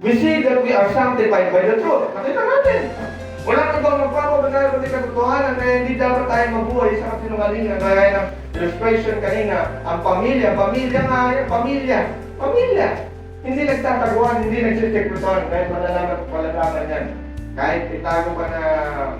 We see that we are sanctified by the truth. Nakita natin. Wala nang bang magpapabanal kundi katotohanan kaya hindi dapat tayo mabuhay sa kasinungalingan. Kaya ng illustration kanina, ang pamilya nga yan, pamilya. Hindi nagtataguan, hindi nagsisekretuan, kahit malalaman yan. Kahit itago ka na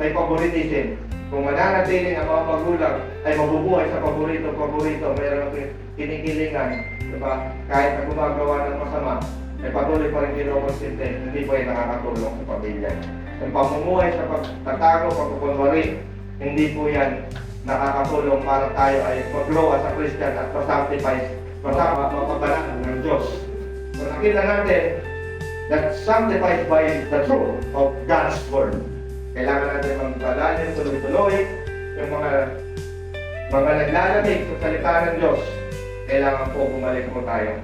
may favoritism, kung mananatiling ang mga magulang ay mabubuhay sa paborito, mayroon ng kinikilingan, diba? Kahit na gumagawa ng masama, ay patuloy pa rin kinukonsinte, hindi po yan nakakatulong sa pamilya. Ang pamumuhay sa pagtatago, pagkukunwari, hindi po yan nakakatulong para tayo ay mag-grow as a Christian at ma-sanctify, mapapabalaan ng Diyos. So nakita natin that sanctified by the truth of God's Word. Kailangan natin magpalalim, tuloy-tuloy, yung mga naglalamig sa salita ng Diyos, kailangan po bumalik po tayo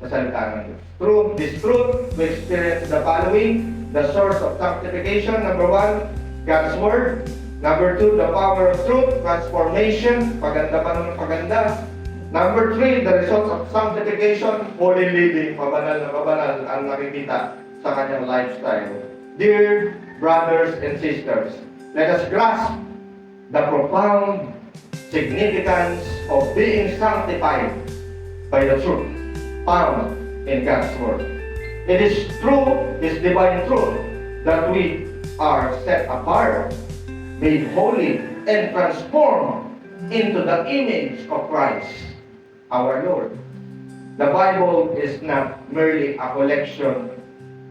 sa salita ng Diyos. Through this truth, we experience the following: the source of sanctification, number 1, God's Word. Number 2, the power of truth, transformation, paganda pa ng paganda. Number 3, the results of sanctification, holy living, pabanal na pabanal ang nakikita sa kanyang lifestyle. Dear brothers and sisters, let us grasp the profound significance of being sanctified by the truth found in God's Word. It is through His divine truth that we are set apart, made holy, and transformed into the image of Christ, our Lord. The Bible is not merely a collection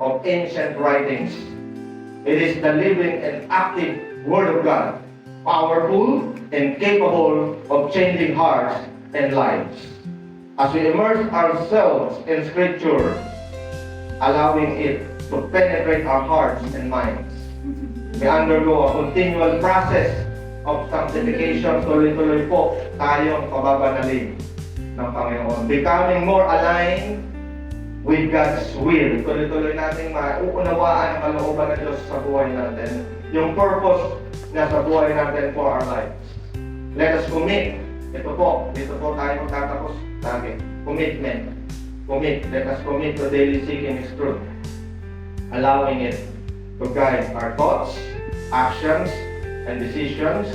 of ancient writings. It is the living and active Word of God, powerful and capable of changing hearts and lives. As we immerse ourselves in Scripture, allowing it to penetrate our hearts and minds, we undergo a continual process of sanctification. Tuloy-tuloy po tayong pababanalin ng Panginoon, becoming more aligned with God's will. Tuloy-tuloy natin mauunawaan ang kalooban ng Diyos sa buhay natin, yung purpose na sa buhay natin for our lives. Let us commit. Dito po tayo magtatapos lagi. Commitment. Let us commit to daily seeking His truth, allowing it to guide our thoughts, actions, and decisions,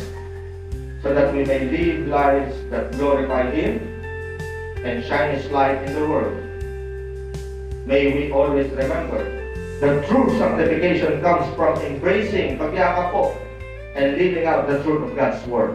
so that we may live lives that glorify Him and shine His light in the world. May we always remember that true sanctification comes from embracing, pagyakap po, and living out the truth of God's Word.